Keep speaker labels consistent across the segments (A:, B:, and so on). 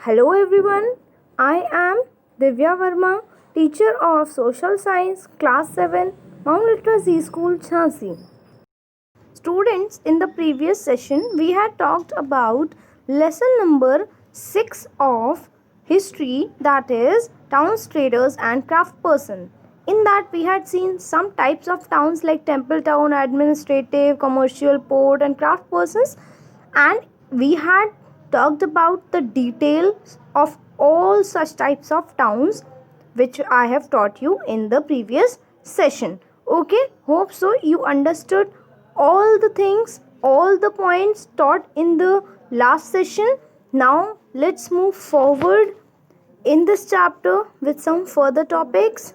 A: Hello everyone, I am Divya Verma, teacher of Social Science, Class 7, Mount Literacy School, Jhansi. Students, in the previous session, we had talked about lesson number 6 of history, that is, towns, traders, and craftsperson. In that, we had seen some types of towns like temple town, administrative, commercial, port, and craftspersons, and we had talked about the details of all such types of towns which I have taught you in the previous session. Okay, hope so you understood all the things, all the points taught in the last session. Now let's move forward in this chapter with some further topics.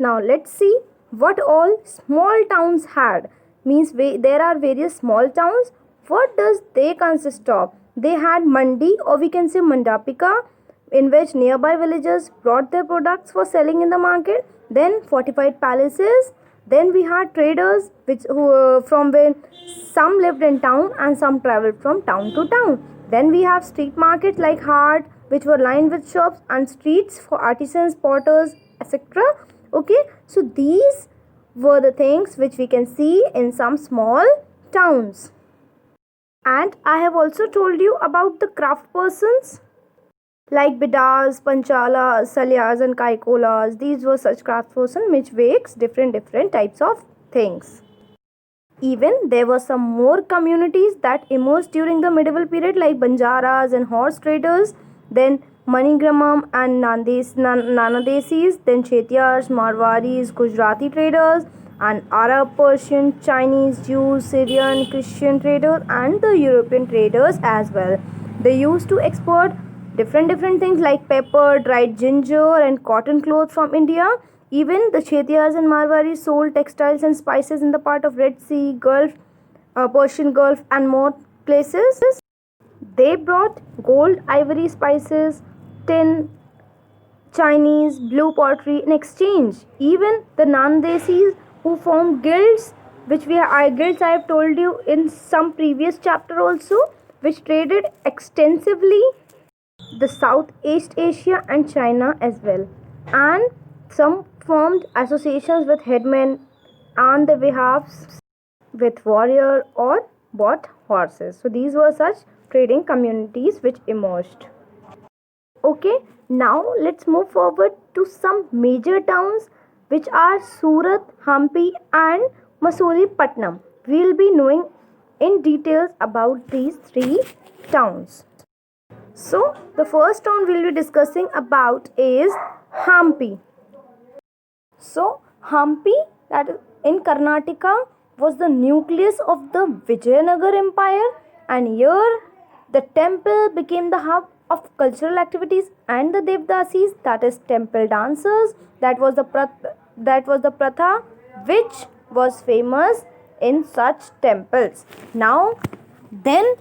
A: Now let's see what all small towns had. Means there are various small towns. What does they consist of? They had mandi, or we can say mandapika, in which nearby villagers brought their products for selling in the market. Then fortified palaces. Then we had traders, from when some lived in town and some traveled from town to town. Then we have street markets like Hart, which were lined with shops and streets for artisans, potters, etc. Okay, so these were the things which we can see in some small towns. And I have also told you about the craft persons like bidas, panchalas, salyas, and kaikolas. These were such craft persons which makes different types of things. Even there were some more communities that emerged during the medieval period like Banjaras and horse traders, then Manigramam and Nanadesis, then Chetiyars, Marwaris, Gujarati traders, and Arab, Persian, Chinese, Jews, Syrian, Christian traders, and the European traders as well. They used to export different things like pepper, dried ginger, and cotton cloth from India. Even the Chetiyars and Marwaris sold textiles and spices in the part of Red Sea, Gulf, Persian Gulf, and more places. They brought gold, ivory, spices, tin, Chinese, blue pottery in exchange. Even the Nandesis who formed guilds, guilds I have told you in some previous chapter also, which traded extensively the Southeast Asia and China as well, and some formed associations with headmen on the behalf with warrior or bought horses. So these were such trading communities which emerged. Okay, now let's move forward to some major towns which are Surat, Hampi, and Masulipattnam. We will be knowing in details about these three towns. So, the first town we'll be discussing about is Hampi. So, Hampi, that is in Karnataka, was the nucleus of the Vijayanagar Empire, and here the temple became the hub of cultural activities, and the Devdasis, that is temple dancers, that was the pratha which was famous in such temples. Now, then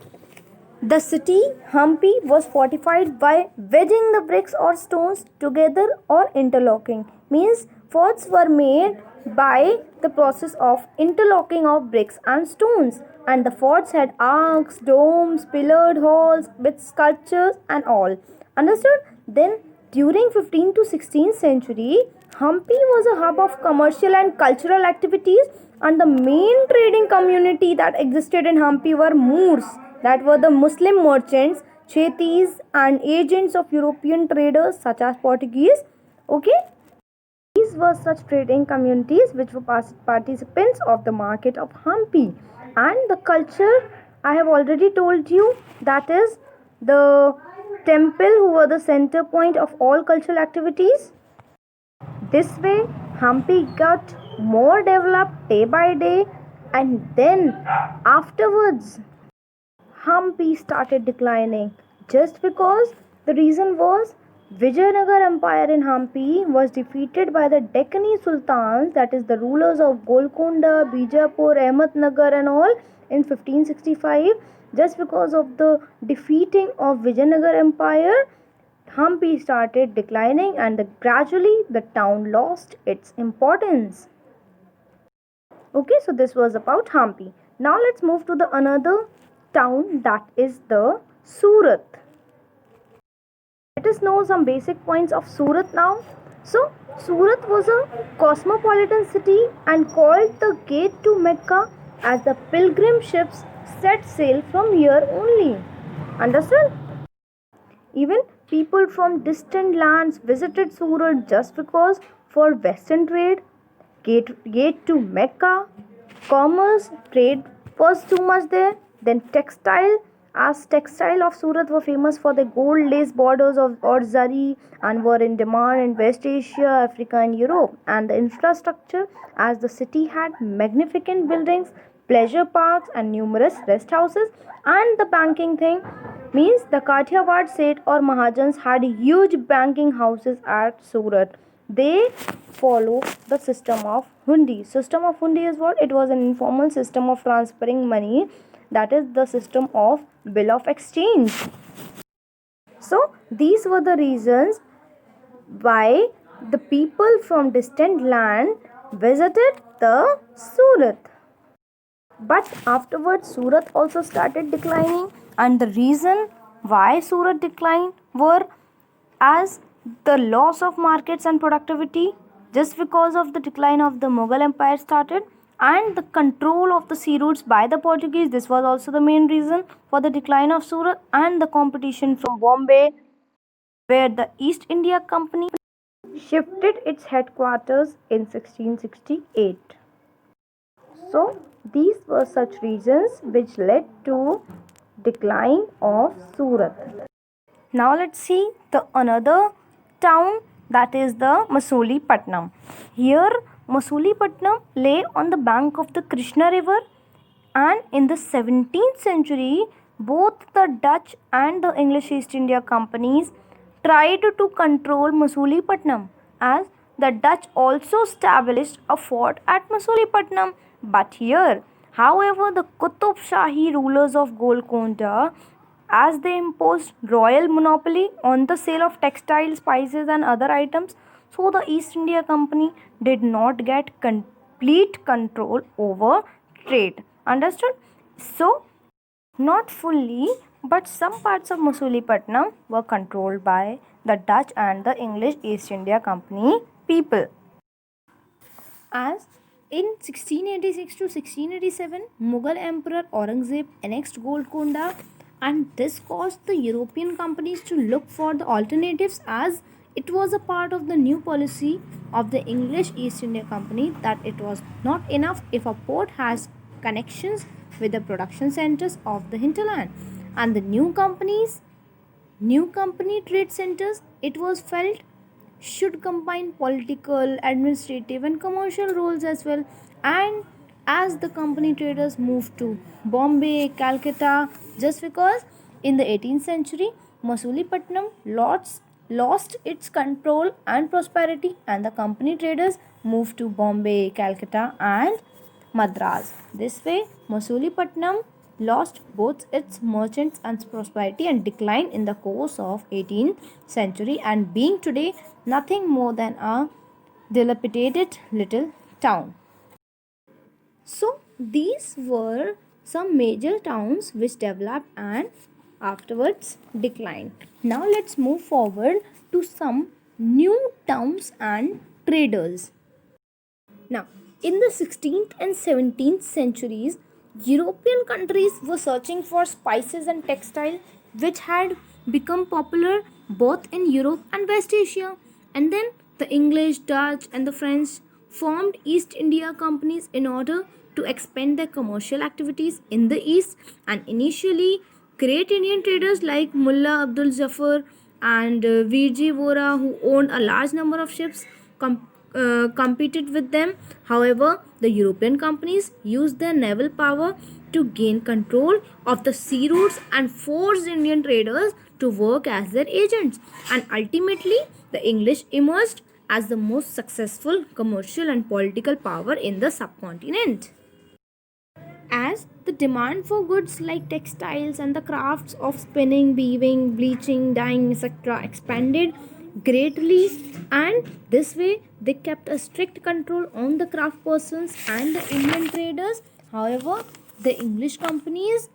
A: the city Hampi was fortified by wedging the bricks or stones together or interlocking. Means forts were made by the process of interlocking of bricks and stones, and the forts had arcs, domes, pillared halls with sculptures and all. Understood? Then during 15th to 16th century, Hampi was a hub of commercial and cultural activities, and the main trading community that existed in Hampi were Moors, that were the Muslim merchants, Chetis, and agents of European traders such as Portuguese. Okay, these were such trading communities which were participants of the market of Hampi. And the culture, I have already told you, that is the temple who were the center point of all cultural activities. This way, Hampi got more developed day by day, and then afterwards, Hampi started declining just because the reason was Vijayanagar Empire in Hampi was defeated by the Deccani Sultans, that is the rulers of Golconda, Bijapur, Ahmednagar and all in 1565. Just because of the defeating of Vijayanagar Empire, Hampi started declining, and gradually the town lost its importance. Okay, so this was about Hampi. Now let's move to the another town, that is the Surat. Let us know some basic points of Surat now. So, Surat was a cosmopolitan city and called the gate to Mecca as the pilgrim ships set sail from here only. Understood? Even people from distant lands visited Surat just because for western trade, gate to Mecca, commerce, trade was too much there. Then textile, as textile of Surat were famous for the gold lace borders of or zari and were in demand in West Asia, Africa and Europe. And the infrastructure, as the city had magnificent buildings, pleasure parks and numerous rest houses. And the banking thing means the Kathiawad Seth or Mahajans had huge banking houses at Surat. They follow the system of hundi. System of hundi is what? It was an informal system of transferring money, that is the system of bill of exchange. So these were the reasons why the people from distant land visited the Surat. But afterwards, Surat also started declining, and the reason why Surat declined were as the loss of markets and productivity, just because of the decline of the Mughal Empire started, and the control of the sea routes by the Portuguese. This was also the main reason for the decline of Surat, and the competition from Bombay, where the East India Company shifted its headquarters in 1668. So these were such reasons which led to decline of Surat. Now let's see the another town, that is the Masulipatam. Here Masulipatam lay on the bank of the Krishna river, and in the 17th century both the Dutch and the English East India companies tried to control Masulipatam, as the Dutch also established a fort at Masulipatam. But here, however, the Qutub Shahi rulers of Golconda, as they imposed royal monopoly on the sale of textiles, spices and other items, so the East India Company did not get complete control over trade. Understood? So not fully, but some parts of Masulipatam were controlled by the Dutch and the English East India Company people. As in 1686 to 1687, Mughal Emperor Aurangzeb annexed Golconda, and this caused the European companies to look for the alternatives, as it was a part of the new policy of the English East India Company that it was not enough if a port has connections with the production centers of the hinterland, and the new company trade centers, it was felt, should combine political, administrative and commercial roles as well. And as the company traders moved to Bombay, Calcutta, just because in the 18th century Masulipatam lost its control and prosperity, and the company traders moved to Bombay, Calcutta and Madras. This way, Masulipatam lost both its merchants and prosperity and declined in the course of 18th century, and being today nothing more than a dilapidated little town. So these were some major towns which developed and afterwards declined. Now let's move forward to some new towns and traders. Now, in the 16th and 17th centuries, European countries were searching for spices and textile which had become popular both in Europe and West Asia. And then the English, Dutch, and the French formed East India companies in order to expand their commercial activities in the East. And initially, great Indian traders like Mullah Abdul Jafar and Virji Vora, who owned a large number of ships, competed with them. However, the European companies used their naval power to gain control of the sea routes and forced Indian traders to work as their agents. And ultimately, the English emerged as the most successful commercial and political power in the subcontinent. As the demand for goods like textiles and the crafts of spinning, weaving, bleaching, dyeing, etc. expanded greatly, and this way they kept a strict control on the craft persons and the Indian traders. However, the English companies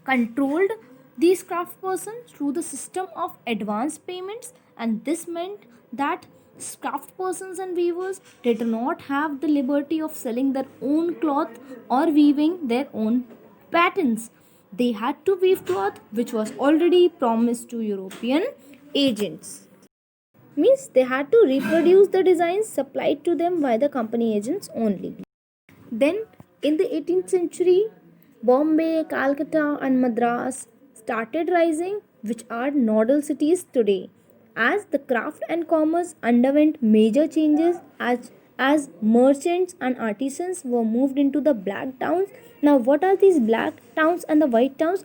A: controlled these craftspersons through the system of advance payments, and this meant that craftspersons and weavers did not have the liberty of selling their own cloth or weaving their own patterns. They had to weave cloth which was already promised to European agents. Means they had to reproduce the designs supplied to them by the company agents only. Then, in the 18th century, Bombay, Calcutta, and Madras started rising, which are nodal cities today. As the craft and commerce underwent major changes, as merchants and artisans were moved into the black towns. Now, what are these black towns and the white towns?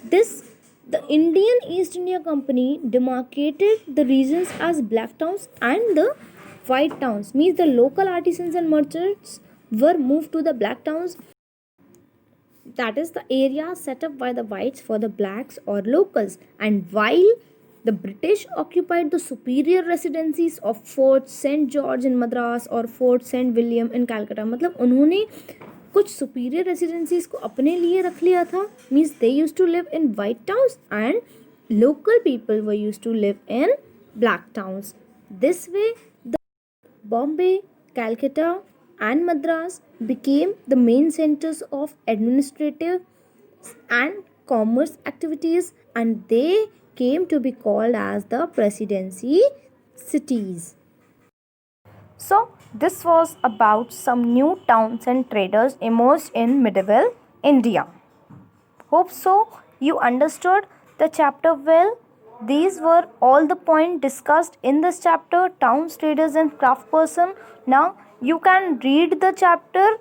A: This the Indian East India Company demarcated the regions as black towns and the white towns. Means the local artisans and merchants were moved to the black towns, that is the area set up by the whites for the blacks or locals. And while the British occupied the superior residencies of Fort St. George in Madras or Fort St. William in Calcutta, मतलब उन्होंने कुछ superior residencies को अपने लिए रख लिया था. Means they used to live in white towns and local people were used to live in black towns. This way the Bombay, Calcutta, and Madras became the main centers of administrative and commerce activities, and they came to be called as the presidency cities. So, this was about some new towns and traders emerged in medieval India. Hope so you understood the chapter well. These were all the points discussed in this chapter, towns, traders, and craftsperson. Now you can read the chapter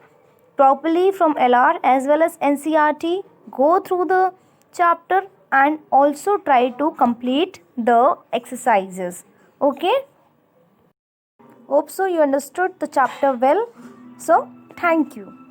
A: properly from LR as well as NCERT. Go through the chapter and also try to complete the exercises. Okay? Hope so you understood the chapter well. So, thank you.